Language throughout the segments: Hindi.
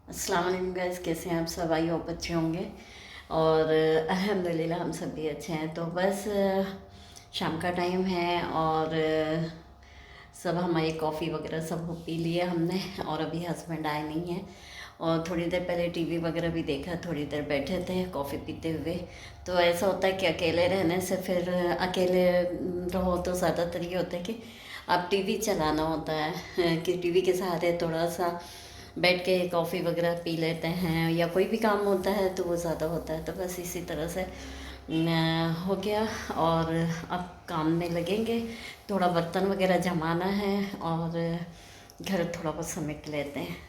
अस्सलाम वालेकुम गाइस, कैसे हैं आप सब? आई होप अच्छे होंगे और अल्हम्दुलिल्लाह हम सब भी अच्छे हैं। तो बस शाम का टाइम है और सब हमारी कॉफ़ी वगैरह सब पी लिए हमने और अभी हस्बैंड आए नहीं हैं और थोड़ी देर पहले टीवी वगैरह भी देखा, थोड़ी देर बैठे थे कॉफ़ी पीते हुए। तो ऐसा होता है कि अकेले रहने से फिर अकेले रहो तो ज़्यादातर ये होता है कि आप टीवी चलाना होता है कि टीवी के सहारे थोड़ा सा बैठ के कॉफ़ी वगैरह पी लेते हैं या कोई भी काम होता है तो वो ज़्यादा होता है। तो बस इसी तरह से हो गया और अब काम में लगेंगे। थोड़ा बर्तन वगैरह जमाना है और घर थोड़ा बहुत समेट लेते हैं।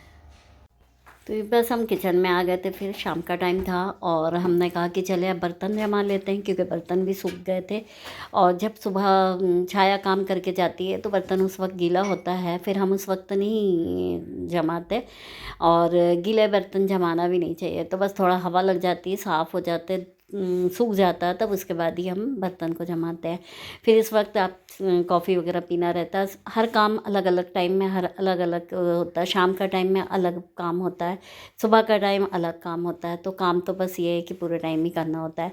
तो बस हम किचन में आ गए थे, फिर शाम का टाइम था और हमने कहा कि चले अब बर्तन जमा लेते हैं क्योंकि बर्तन भी सूख गए थे। और जब सुबह छाया काम करके जाती है तो बर्तन उस वक्त गीला होता है, फिर हम उस वक्त नहीं जमाते और गीले बर्तन जमाना भी नहीं चाहिए। तो बस थोड़ा हवा लग जाती है, साफ़ हो जाते, सूख जाता है, तब उसके बाद ही हम बर्तन को जमाते हैं। फिर इस वक्त आप कॉफ़ी वगैरह पीना रहता है। हर काम अलग अलग टाइम में हर अलग अलग होता है। शाम का टाइम में अलग काम होता है, सुबह का टाइम अलग काम होता है। तो काम तो बस ये है कि पूरे टाइम ही करना होता है।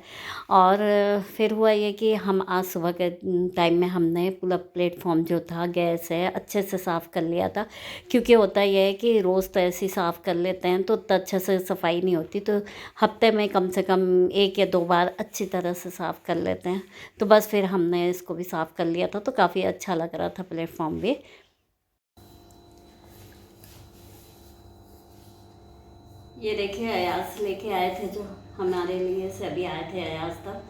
और फिर हुआ ये कि हम आज सुबह के टाइम में हमने पूरा प्लेटफॉर्म जो था गैस है अच्छे से साफ़ कर लिया था, क्योंकि होता यह है कि रोज़ तो ऐसे ही साफ़ कर लेते हैं तो उतना अच्छे से सफाई नहीं होती। तो हफ्ते में कम से कम 1 या 2 बार अच्छी तरह से साफ़ कर लेते हैं। तो बस फिर हमने इसको भी साफ़ कर लिया था तो काफ़ी अच्छा लग रहा था प्लेटफॉर्म भी। ये देखिए अयाज लेके आए थे जो हमारे लिए से अभी आए थे अयाज तक,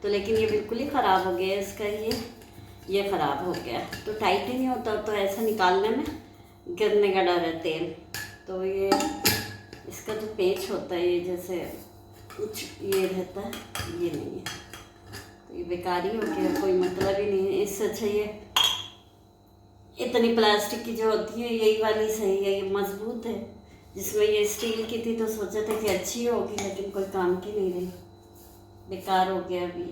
तो लेकिन ये बिल्कुल ही ख़राब हो गया इसका, ये ख़राब हो गया। तो टाइट ही नहीं होता तो ऐसा निकालने में गिरने का डर है तेल। तो ये इसका जो पेच होता है ये जैसे कुछ ये रहता है, ये नहीं है तो ये बेकार ही हो गया, कोई मतलब ही नहीं है। इससे अच्छा ये इतनी प्लास्टिक की जो होती है यही वाली सही है, ये मजबूत है। जिसमें ये स्टील की थी तो सोचा था कि अच्छी होगी लेकिन कोई काम की नहीं रही, बेकार हो गया अभी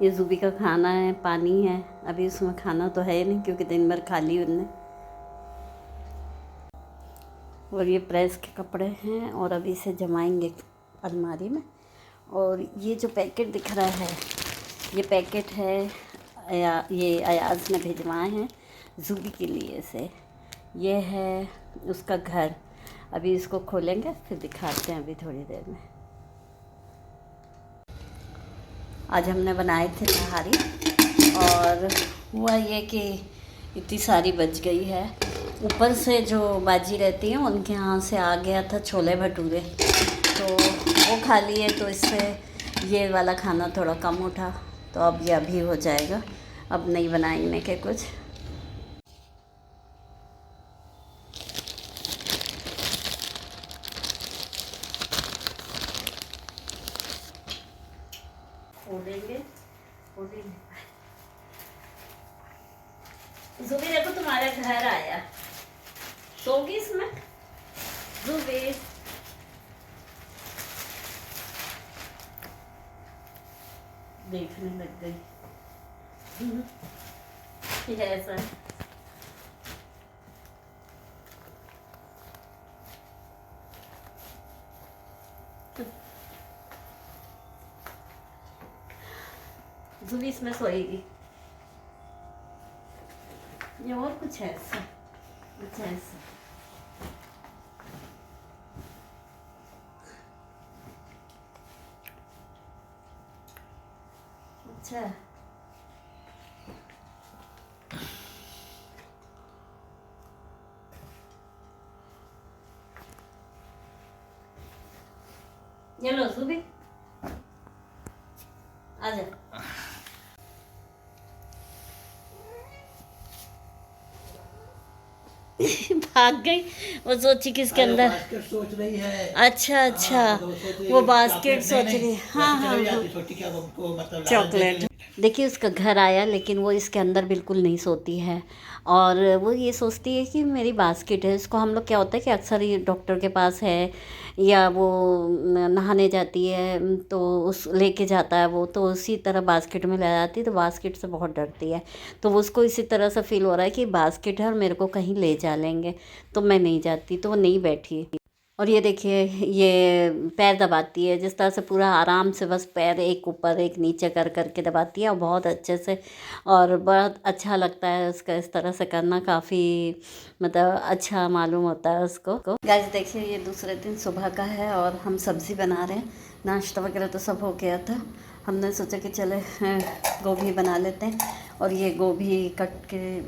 ये ज़ूबी का खाना है, पानी है, अभी उसमें खाना तो है नहीं क्योंकि दिन भर खा ली उनने। और ये प्रेस के कपड़े हैं और अभी इसे जमाएंगे अलमारी में। और ये जो पैकेट दिख रहा है ये पैकेट है ये अयाज ने भिजवाए हैं ज़ूबी के लिए से। ये है उसका घर, अभी इसको खोलेंगे फिर दिखाते हैं अभी थोड़ी देर में। आज हमने बनाए थे नहारी और हुआ ये कि इतनी सारी बच गई है। ऊपर से जो बाजी रहती है उनके यहाँ से आ गया था छोले भटूरे, तो वो खा लिए तो इससे ये वाला खाना थोड़ा कम उठा। तो अब ये अभी हो जाएगा, अब नहीं बनाने के कुछ। खोलेंगे ज़ूबी देखो तुम्हारे घर आया, सोगी इसमें ज़ूबी। देखने लग गई ये ऐसा है। ज़ूबी इसमें सोएगी। ये और कुछ है ऐसा, अच्छा ऐसा अच्छा। ये लो ज़ूबी आजा। भाग गई, वो सोची किसके अंदर बास्केट सोच रही है। अच्छा अच्छा हाँ, वो बास्केट सोच रही है। हाँ हाँ हाँ छोटी क्या वो मतलब चॉकलेट। देखिए उसका घर आया, लेकिन वो इसके अंदर बिल्कुल नहीं सोती है। और वो ये सोचती है कि मेरी बास्केट है। इसको हम लोग क्या होता है कि अक्सर ये डॉक्टर के पास है या वो नहाने जाती है तो उस लेके जाता है वो, तो उसी तरह बास्केट में ले जाती है, तो बास्केट से बहुत डरती है। तो वो उसको इसी तरह से फील हो रहा है कि बास्केट है और मेरे को कहीं ले जा लेंगे, तो मैं नहीं जाती, तो वो नहीं बैठी। और ये देखिए ये पैर दबाती है जिस तरह से, पूरा आराम से बस पैर एक ऊपर एक नीचे कर करके दबाती है, और बहुत अच्छे से। और बहुत अच्छा लगता है उसका इस तरह से करना, काफ़ी मतलब अच्छा मालूम होता है उसको। गाइस देखिए ये दूसरे दिन सुबह का है और हम सब्ज़ी बना रहे हैं। नाश्ता वगैरह तो सब हो गया था, हमने सोचा कि चले गोभी बना लेते हैं। और ये गोभी कट के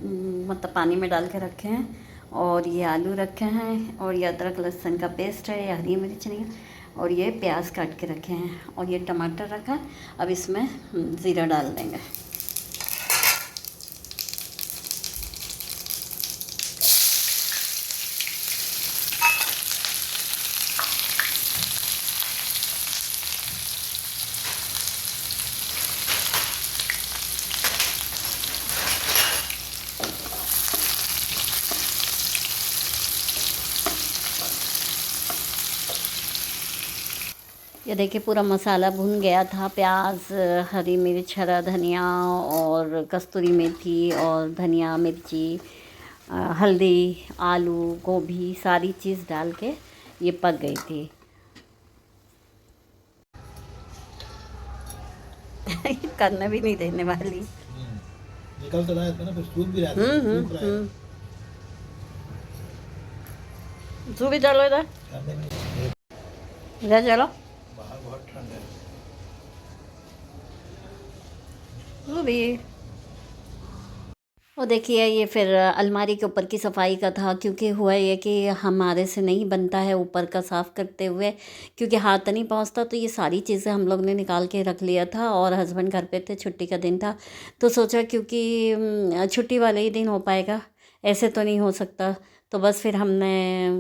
मतलब पानी में डाल के रखे हैं, और ये आलू रखे हैं, और ये अदरक लहसुन का पेस्ट है, ये हरी मिर्च नहीं है, और ये प्याज काट के रखे हैं, और ये टमाटर रखा है। अब इसमें ज़ीरा डाल देंगे। ये देखिए पूरा मसाला भुन गया था, प्याज, हरी मिर्च, हरा धनिया और कस्तूरी मेथी और धनिया मिर्ची, हल्दी, आलू, गोभी, सारी चीज़ डाल के ये पक गई थी। करने भी नहीं देने वाली। निकल तो रहा है ना, फिर सूख भी रहा है, सूख रहा है। तू भी चलो इधर, इधर चलो। बाहर बहुत ठंड है। तू भी। वो देखिए ये फिर अलमारी के ऊपर की सफाई का था, क्योंकि हुआ ये कि हमारे से नहीं बनता है ऊपर का साफ़ करते हुए, क्योंकि हाथ नहीं पहुंचता। तो ये सारी चीज़ें हम लोग ने निकाल के रख लिया था, और हस्बैंड घर पे थे, छुट्टी का दिन था, तो सोचा क्योंकि छुट्टी वाले ही दिन हो पाएगा, ऐसे तो नहीं हो सकता। तो बस फिर हमने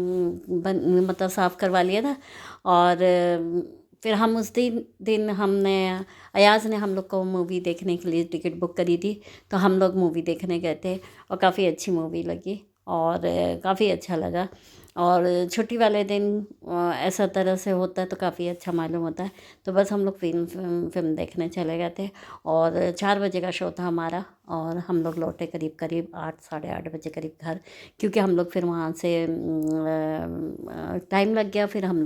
मतलब साफ़ करवा लिया था। और फिर हम उस दिन हमने, अयाज़ ने हम लोग को मूवी देखने के लिए टिकट बुक करी थी, तो हम लोग मूवी देखने गए थे, और काफ़ी अच्छी मूवी लगी, और काफ़ी अच्छा लगा। और छुट्टी वाले दिन ऐसा तरह से होता है तो काफ़ी अच्छा मालूम होता है। तो बस हम लोग फिल्म देखने चले गए थे, और 4 बजे का शो था हमारा, और हम लोग लौटे करीब करीब 8 साढ़े 8 बजे करीब घर, क्योंकि हम लोग फिर वहाँ से टाइम लग गया। फिर हम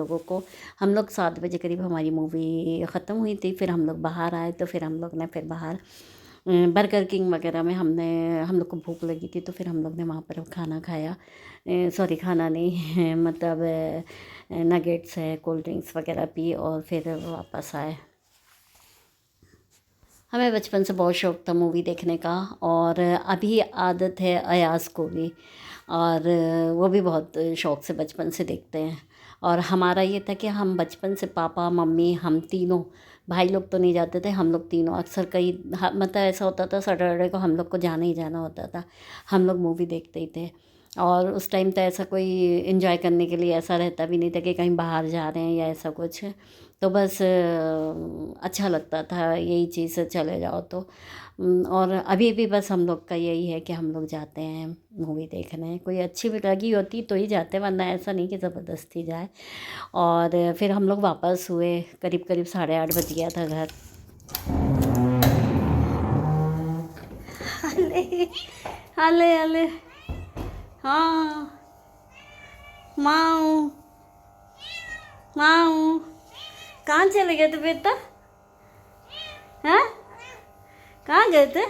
लोग 7 बजे करीब हमारी मूवी ख़त्म हुई थी, फिर हम लोग बाहर आए, तो फिर हम लोग ने फिर बाहर बर्गर किंग वगैरह में हम लोग को भूख लगी थी, तो फिर हम लोग ने वहाँ पर खाना खाया। सॉरी खाना नहीं मतलब नगेट्स है, कोल्ड ड्रिंक्स वगैरह पी, और फिर वापस आए। हमें बचपन से बहुत शौक़ था मूवी देखने का, और अभी आदत है अयाज़ को भी, और वो भी बहुत शौक़ से बचपन से देखते हैं। और हमारा ये था कि हम बचपन से पापा मम्मी हम तीनों भाई लोग तो नहीं जाते थे, हम लोग तीनों अक्सर मतलब ऐसा होता था सैटरडे को हम लोग को जाना ही जाना होता था, हम लोग मूवी देखते ही थे। और उस टाइम तो ऐसा कोई इन्जॉय करने के लिए ऐसा रहता भी नहीं था कि कहीं बाहर जा रहे हैं या ऐसा कुछ। तो बस अच्छा लगता था यही चीज़ से चले जाओ तो। और अभी भी बस हम लोग का यही है कि हम लोग जाते हैं मूवी देखने, कोई अच्छी भी लगी होती तो ही जाते, वरना ऐसा नहीं कि ज़बरदस्ती जाए। और फिर हम लोग वापस हुए, करीब करीब 8:30 बज गया था घर। हले हले हले हाँ माऊ माऊ, कहाँ चले गए थे बेटा? हैं कहाँ गए थे?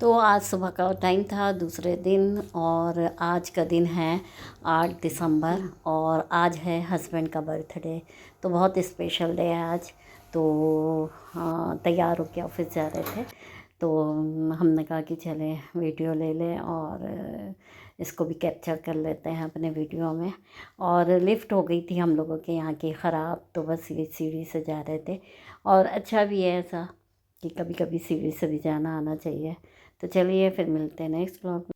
तो आज सुबह का टाइम था दूसरे दिन, और आज का दिन है 8 दिसंबर, और आज है हस्बैंड का बर्थडे। तो बहुत स्पेशल डे है आज। तो हाँ तैयार होके ऑफिस जा रहे थे, तो हमने कहा कि चले वीडियो ले लें और इसको भी कैप्चर कर लेते हैं अपने वीडियो में। और लिफ्ट हो गई थी हम लोगों के यहाँ की ख़राब, तो बस ये सीढ़ी से जा रहे थे, और अच्छा भी है ऐसा कि कभी कभी सीढ़ी से भी जाना आना चाहिए। तो चलिए फिर मिलते हैं नेक्स्ट ब्लॉग में।